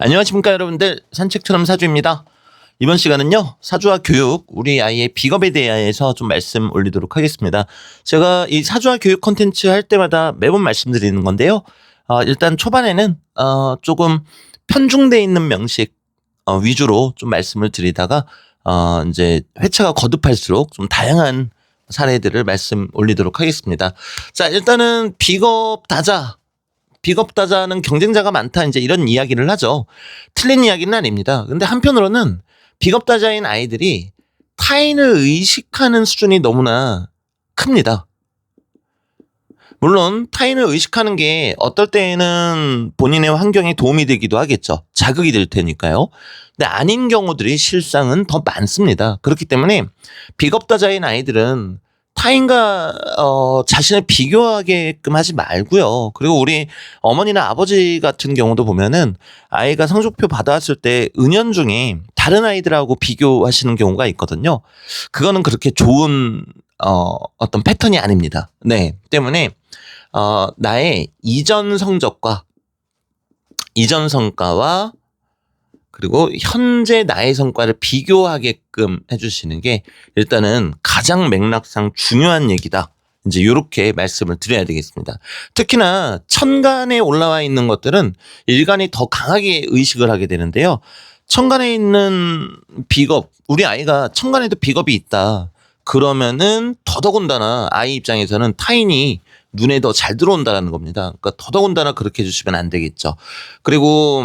안녕하십니까 여러분들, 산책처럼 사주입니다. 이번 시간은요, 사주와 교육, 우리 아이의 비겁에 대해서 좀 말씀 올리도록 하겠습니다. 제가 이 사주와 교육 컨텐츠 할 때마다 매번 말씀드리는 건데요. 일단 초반에는 조금 편중돼 있는 명식 위주로 좀 말씀을 드리다가 이제 회차가 거듭할수록 좀 다양한 사례들을 말씀 올리도록 하겠습니다. 자, 일단은 비겁다자는 경쟁자가 많다, 이제 이런 이야기를 하죠. 틀린 이야기는 아닙니다. 근데 한편으로는 비겁다자인 아이들이 타인을 의식하는 수준이 너무나 큽니다. 물론 타인을 의식하는 게 어떨 때에는 본인의 환경에 도움이 되기도 하겠죠. 자극이 될 테니까요. 근데 아닌 경우들이 실상은 더 많습니다. 그렇기 때문에 비겁다자인 아이들은 타인과 자신을 비교하게끔 하지 말고요. 그리고 우리 어머니나 아버지 같은 경우도 보면은 아이가 성적표 받아왔을 때 은연중에 다른 아이들하고 비교하시는 경우가 있거든요. 그거는 그렇게 좋은 어떤 패턴이 아닙니다. 네, 때문에 나의 이전 성과와 그리고 현재 나의 성과를 비교하게끔 해주시는 게 일단은 가장 맥락상 중요한 얘기다. 이제 이렇게 말씀을 드려야 되겠습니다. 특히나 천간에 올라와 있는 것들은 일간이 더 강하게 의식을 하게 되는데요. 천간에 있는 비겁, 우리 아이가 천간에도 비겁이 있다. 그러면은 더더군다나 아이 입장에서는 타인이 눈에 더 잘 들어온다는 겁니다. 그러니까 더더군다나 그렇게 해주시면 안 되겠죠. 그리고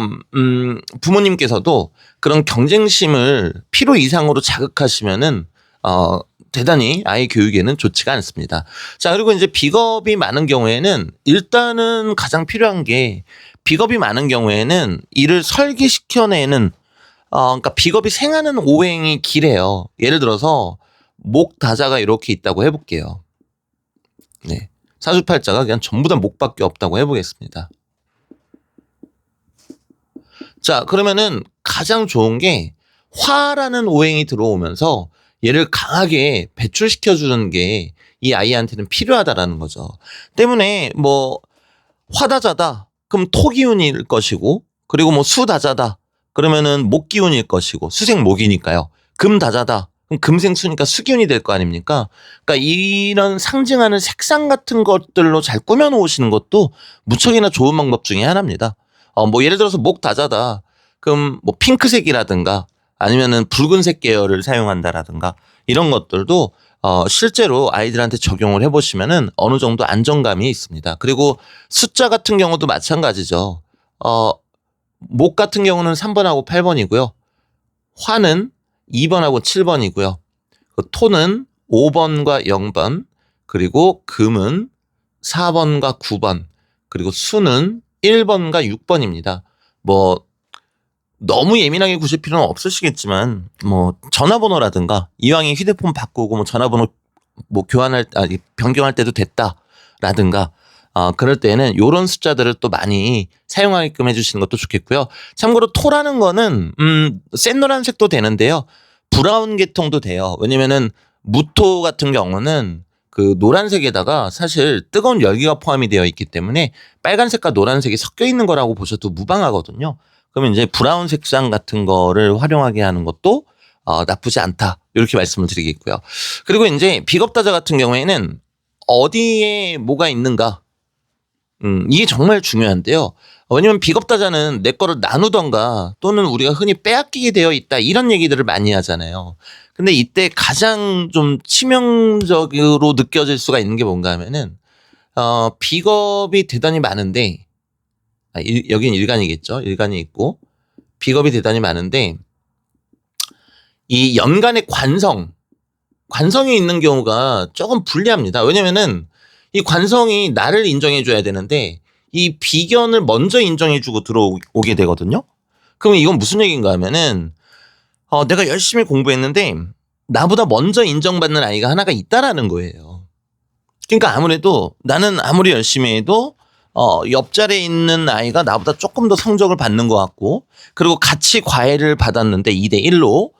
부모님께서도 그런 경쟁심을 필요 이상으로 자극하시면은 대단히 아이 교육에는 좋지가 않습니다. 자, 그리고 이제 비겁이 많은 경우에는 일단은 가장 필요한 게, 비겁이 많은 경우에는 이를 설계시켜내는 그러니까 비겁이 생하는 오행이 길해요. 예를 들어서 목다자가 이렇게 있다고 해볼게요. 네. 사주팔자가 그냥 전부 다 목밖에 없다고 해보겠습니다. 자, 그러면은 가장 좋은 게 화라는 오행이 들어오면서 얘를 강하게 배출시켜주는 게 이 아이한테는 필요하다라는 거죠. 때문에 뭐 화다자다 그럼 토기운일 것이고, 그리고 뭐 수다자다 그러면은 목기운일 것이고, 수생목이니까요. 금다자다 그럼 금생수니까 수기운이 될 거 아닙니까? 그러니까 이런 상징하는 색상 같은 것들로 잘 꾸며 놓으시는 것도 무척이나 좋은 방법 중에 하나입니다. 뭐 예를 들어서 목다자다 그럼 뭐 핑크색이라든가 아니면은 붉은색 계열을 사용한다라든가 이런 것들도 실제로 아이들한테 적용을 해보시면은 어느 정도 안정감이 있습니다. 그리고 숫자 같은 경우도 마찬가지죠. 목 같은 경우는 3번하고 8번이고요. 화는 2번하고 7번이고요. 토는 5번과 0번, 그리고 금은 4번과 9번, 그리고 수는 1번과 6번입니다. 뭐 너무 예민하게 구실 필요는 없으시겠지만 뭐 전화번호라든가 이왕에 휴대폰 바꾸고 뭐 전화번호 뭐 변경할 때도 됐다라든가 그럴 때는 이런 숫자들을 또 많이 사용하게끔 해주시는 것도 좋겠고요. 참고로 토라는 거는 센 노란색도 되는데요. 브라운 계통도 돼요. 왜냐면은 무토 같은 경우는 그 노란색에다가 사실 뜨거운 열기가 포함이 되어 있기 때문에 빨간색과 노란색이 섞여 있는 거라고 보셔도 무방하거든요. 그러면 이제 브라운 색상 같은 거를 활용하게 하는 것도 나쁘지 않다, 이렇게 말씀을 드리겠고요. 그리고 이제 비겁다자 같은 경우에는 어디에 뭐가 있는가, 이게 정말 중요한데요. 왜냐면 비겁다자는 내 거를 나누던가 또는 우리가 흔히 빼앗기게 되어 있다, 이런 얘기들을 많이 하잖아요. 근데 이때 가장 좀 치명적으로 느껴질 수가 있는 게 뭔가 하면은 비겁이 대단히 많은데 여긴 일간이겠죠. 일간이 있고 비겁이 대단히 많은데 이 연간의 관성이 있는 경우가 조금 불리합니다. 왜냐면은 이 관성이 나를 인정해줘야 되는데 이 비견을 먼저 인정해주고 들어오게 되거든요. 그러면 이건 무슨 얘기인가 하면은 내가 열심히 공부했는데 나보다 먼저 인정받는 아이가 하나가 있다라는 거예요. 그러니까 아무래도 나는 아무리 열심히 해도 옆자리에 있는 아이가 나보다 조금 더 성적을 받는 것 같고, 그리고 같이 과외를 받았는데 2대1로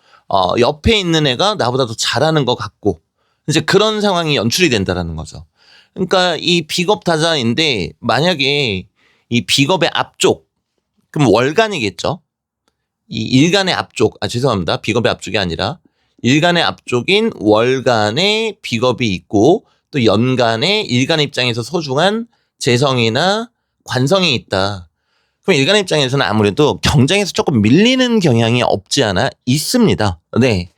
옆에 있는 애가 나보다 더 잘하는 것 같고, 이제 그런 상황이 연출이 된다라는 거죠. 그러니까 이 비겁 다자인데 만약에 이 비겁의 앞쪽, 그럼 월간이겠죠. 이 일간의 앞쪽, 죄송합니다. 비겁의 앞쪽이 아니라 일간의 앞쪽인 월간의 비겁이 있고 또 연간의 일간의 입장에서 소중한 재성이나 관성이 있다. 그럼 일간의 입장에서는 아무래도 경쟁에서 조금 밀리는 경향이 없지 않아 있습니다. 네.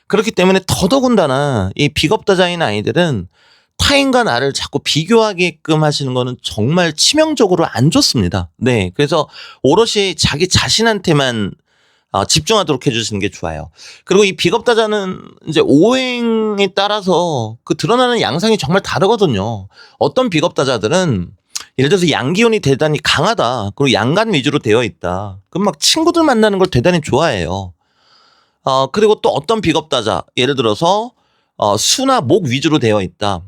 그렇기 때문에 더더군다나 이 비겁다자인 아이들은 타인과 나를 자꾸 비교하게끔 하시는 거는 정말 치명적으로 안 좋습니다. 네. 그래서 오롯이 자기 자신한테만 집중하도록 해주시는 게 좋아요. 그리고 이 비겁다자는 이제 오행에 따라서 그 드러나는 양상이 정말 다르거든요. 어떤 비겁다자들은 예를 들어서 양기운이 대단히 강하다. 그리고 양간 위주로 되어 있다. 그럼 막 친구들 만나는 걸 대단히 좋아해요. 그리고 또 어떤 비겁다자, 예를 들어서 수나 목 위주로 되어 있다.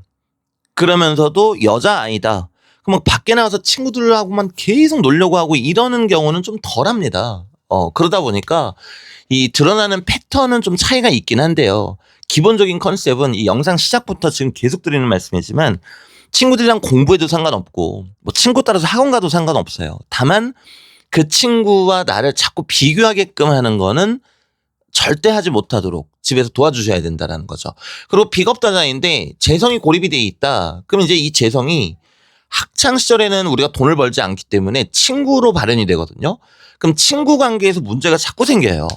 그러면서도 여자아이다. 그럼 막 밖에 나가서 친구들하고만 계속 놀려고 하고 이러는 경우는 좀 덜합니다. 그러다 보니까 이 드러나는 패턴은 좀 차이가 있긴 한데요. 기본적인 컨셉은 이 영상 시작부터 지금 계속 드리는 말씀이지만 친구들이랑 공부해도 상관없고 뭐 친구 따라서 학원 가도 상관없어요. 다만 그 친구와 나를 자꾸 비교하게끔 하는 거는 절대 하지 못하도록 집에서 도와주셔야 된다는 거죠. 그리고 비겁다자인데 재성이 고립이 돼 있다. 그럼 이제 이 재성이 학창 시절에는 우리가 돈을 벌지 않기 때문에 친구로 발현이 되거든요. 그럼 친구 관계에서 문제가 자꾸 생겨요.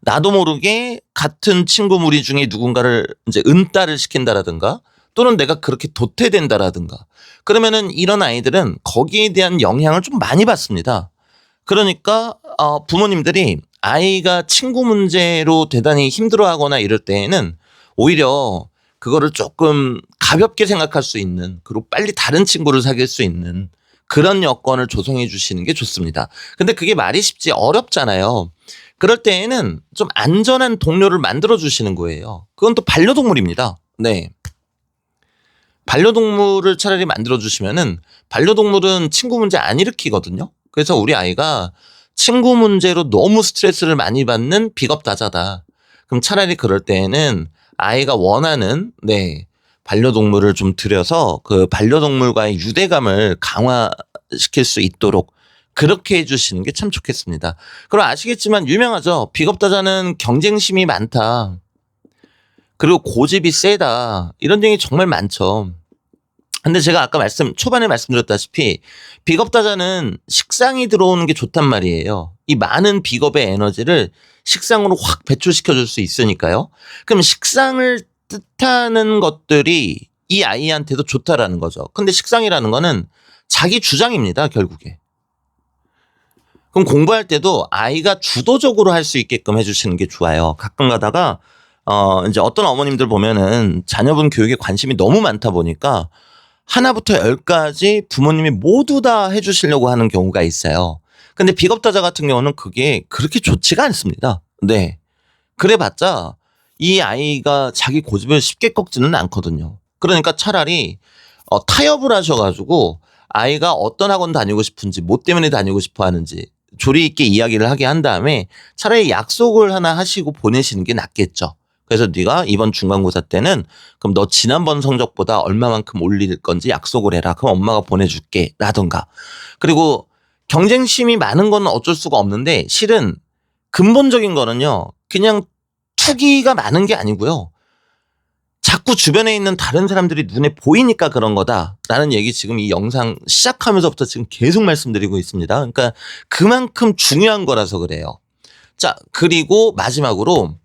나도 모르게 같은 친구 무리 중에 누군가를 이제 은따를 시킨다라든가 또는 내가 그렇게 도태된다라든가 그러면은 이런 아이들은 거기에 대한 영향을 좀 많이 받습니다. 그러니까 부모님들이 아이가 친구 문제로 대단히 힘들어하거나 이럴 때에는 오히려 그거를 조금 가볍게 생각할 수 있는 그리고 빨리 다른 친구를 사귈 수 있는 그런 여건을 조성해 주시는 게 좋습니다. 근데 그게 말이 쉽지 어렵잖아요. 그럴 때에는 좀 안전한 동료를 만들어 주시는 거예요. 그건 또 반려동물입니다. 네. 반려동물을 차라리 만들어 주시면은 반려동물은 친구 문제 안 일으키거든요. 그래서 우리 아이가 친구 문제로 너무 스트레스를 많이 받는 비겁다자다. 그럼 차라리 그럴 때에는 아이가 원하는 반려동물을 좀 들여서 그 반려동물과의 유대감을 강화시킬 수 있도록 그렇게 해주시는 게 참 좋겠습니다. 그럼 아시겠지만 유명하죠. 비겁다자는 경쟁심이 많다. 그리고 고집이 세다. 이런 얘기 정말 많죠. 근데 제가 아까 초반에 말씀드렸다시피 비겁다자는 식상이 들어오는 게 좋단 말이에요. 이 많은 비겁의 에너지를 식상으로 확 배출시켜 줄 수 있으니까요. 그럼 식상을 뜻하는 것들이 이 아이한테도 좋다라는 거죠. 근데 식상이라는 거는 자기 주장입니다, 결국에. 그럼 공부할 때도 아이가 주도적으로 할 수 있게끔 해주시는 게 좋아요. 가끔 가다가 이제 어떤 어머님들 보면은 자녀분 교육에 관심이 너무 많다 보니까 하나부터 10까지 부모님이 모두 다 해주시려고 하는 경우가 있어요. 근데 비겁다자 같은 경우는 그게 그렇게 좋지가 않습니다. 네. 그래봤자 이 아이가 자기 고집을 쉽게 꺾지는 않거든요. 그러니까 차라리 타협을 하셔가지고 아이가 어떤 학원 다니고 싶은지 뭐 때문에 다니고 싶어 하는지 조리 있게 이야기를 하게 한 다음에 차라리 약속을 하나 하시고 보내시는 게 낫겠죠. 그래서 네가 이번 중간고사 때는 그럼 너 지난번 성적보다 얼마만큼 올릴 건지 약속을 해라. 그럼 엄마가 보내줄게. 라던가. 그리고 경쟁심이 많은 건 어쩔 수가 없는데 실은 근본적인 거는요. 그냥 투기가 많은 게 아니고요. 자꾸 주변에 있는 다른 사람들이 눈에 보이니까 그런 거다라는 얘기 지금 이 영상 시작하면서부터 지금 계속 말씀드리고 있습니다. 그러니까 그만큼 중요한 거라서 그래요. 자, 그리고 마지막으로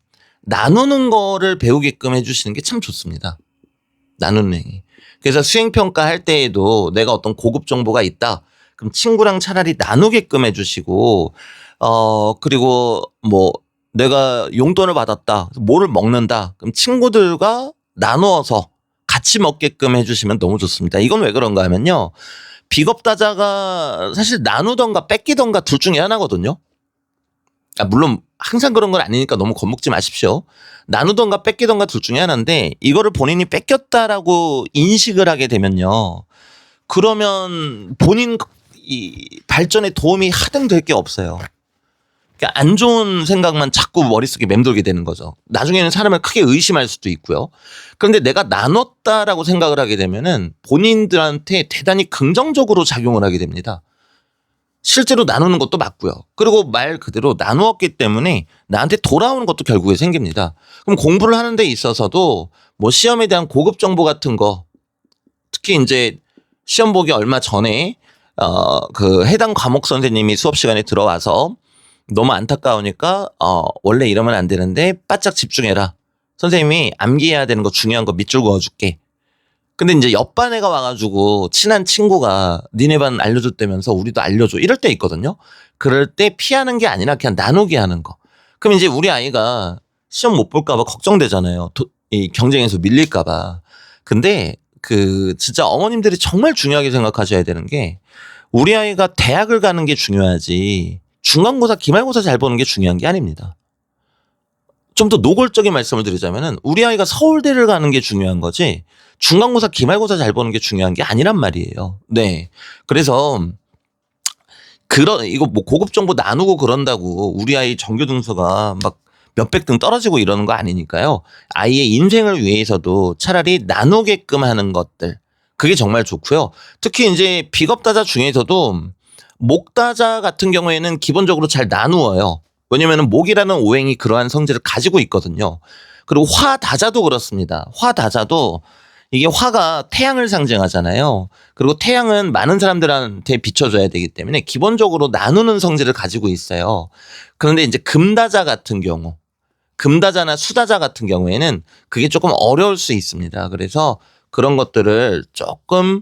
나누는 거를 배우게끔 해주시는 게 참 좋습니다. 나누는 행위. 그래서 수행평가 할 때에도 내가 어떤 고급 정보가 있다. 그럼 친구랑 차라리 나누게끔 해주시고, 그리고 뭐 내가 용돈을 받았다. 뭐를 먹는다. 그럼 친구들과 나누어서 같이 먹게끔 해주시면 너무 좋습니다. 이건 왜 그런가 하면요. 비겁다자가 사실 나누던가 뺏기던가 둘 중에 하나거든요. 물론 항상 그런 건 아니니까 너무 겁먹지 마십시오. 나누던가 뺏기던가 둘 중에 하나인데 이거를 본인이 뺏겼다라고 인식을 하게 되면요. 그러면 본인 이 발전에 도움이 하등 될 게 없어요. 그러니까 안 좋은 생각만 자꾸 머릿속에 맴돌게 되는 거죠. 나중에는 사람을 크게 의심할 수도 있고요. 그런데 내가 나눴다라고 생각을 하게 되면은 본인들한테 대단히 긍정적으로 작용을 하게 됩니다. 실제로 나누는 것도 맞고요. 그리고 말 그대로 나누었기 때문에 나한테 돌아오는 것도 결국에 생깁니다. 그럼 공부를 하는 데 있어서도 뭐 시험에 대한 고급 정보 같은 거, 특히 이제 시험 보기 얼마 전에 그 해당 과목 선생님이 수업 시간에 들어와서 너무 안타까우니까 원래 이러면 안 되는데 바짝 집중해라. 선생님이 암기해야 되는 거 중요한 거 밑줄 그어줄게. 근데 이제 옆반 애가 와가지고 친한 친구가 니네 반 알려줬다면서 우리도 알려줘. 이럴 때 있거든요. 그럴 때 피하는 게 아니라 그냥 나누게 하는 거. 그럼 이제 우리 아이가 시험 못 볼까봐 걱정되잖아요. 이 경쟁에서 밀릴까봐. 근데 그 진짜 어머님들이 정말 중요하게 생각하셔야 되는 게 우리 아이가 대학을 가는 게 중요하지 중간고사, 기말고사 잘 보는 게 중요한 게 아닙니다. 좀 더 노골적인 말씀을 드리자면은 우리 아이가 서울대를 가는 게 중요한 거지 중간고사, 기말고사 잘 보는 게 중요한 게 아니란 말이에요. 네. 그래서 이거 뭐 고급 정보 나누고 그런다고 우리 아이 전교 등수가 막 몇백 등 떨어지고 이러는 거 아니니까요. 아이의 인생을 위해서도 차라리 나누게끔 하는 것들. 그게 정말 좋고요. 특히 이제 비겁다자 중에서도 목다자 같은 경우에는 기본적으로 잘 나누어요. 왜냐면은 목이라는 오행이 그러한 성질을 가지고 있거든요. 그리고 화다자도 그렇습니다. 화다자도 이게 화가 태양을 상징하잖아요. 그리고 태양은 많은 사람들한테 비춰줘야 되기 때문에 기본적으로 나누는 성질을 가지고 있어요. 그런데 이제 금다자 같은 경우, 금다자나 수다자 같은 경우에는 그게 조금 어려울 수 있습니다. 그래서 그런 것들을 조금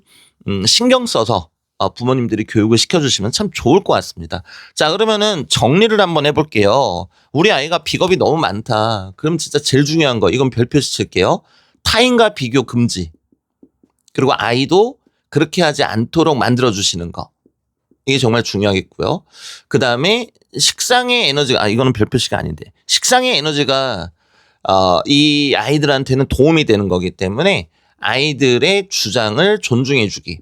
신경 써서 부모님들이 교육을 시켜주시면 참 좋을 것 같습니다. 자, 그러면은 정리를 한번 해볼게요. 우리 아이가 비겁이 너무 많다. 그럼 진짜 제일 중요한 거, 이건 별표시 칠게요. 타인과 비교 금지. 그리고 아이도 그렇게 하지 않도록 만들어주시는 거. 이게 정말 중요하겠고요. 그 다음에 식상의 에너지가, 이거는 별표시가 아닌데. 식상의 에너지가, 이 아이들한테는 도움이 되는 거기 때문에 아이들의 주장을 존중해주기.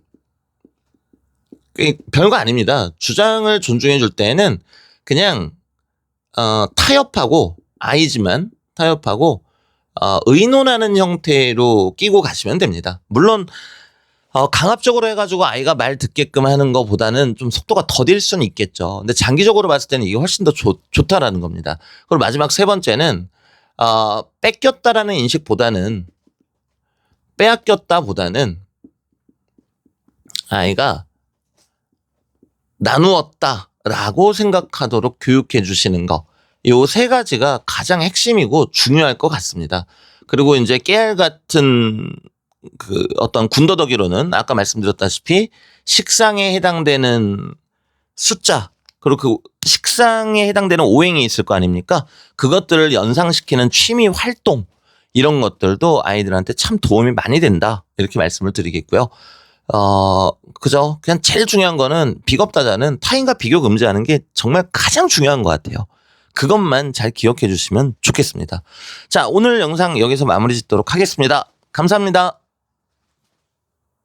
별거 아닙니다. 주장을 존중해 줄 때는 그냥 타협하고 아이지만 타협하고 의논하는 형태로 끼고 가시면 됩니다. 물론 강압적으로 해가지고 아이가 말 듣게끔 하는 것보다는 좀 속도가 더딜 수는 있겠죠. 근데 장기적으로 봤을 때는 이게 훨씬 더 좋다라는 겁니다. 그리고 마지막 세 번째는 뺏겼다라는 인식보다는 빼앗겼다보다는 아이가 나누었다라고 생각하도록 교육해 주시는 거. 요 세 가지가 가장 핵심이고 중요할 것 같습니다. 그리고 이제 깨알 같은 그 어떤 군더더기로는 아까 말씀드렸다시피 식상에 해당되는 숫자 그리고 그 식상에 해당되는 오행이 있을 거 아닙니까? 그것들을 연상시키는 취미 활동 이런 것들도 아이들한테 참 도움이 많이 된다. 이렇게 말씀을 드리겠고요. 그죠? 그냥 제일 중요한 거는 비겁다자는 타인과 비교 금지하는 게 정말 가장 중요한 것 같아요. 그것만 잘 기억해 주시면 좋겠습니다. 자, 오늘 영상 여기서 마무리 짓도록 하겠습니다. 감사합니다.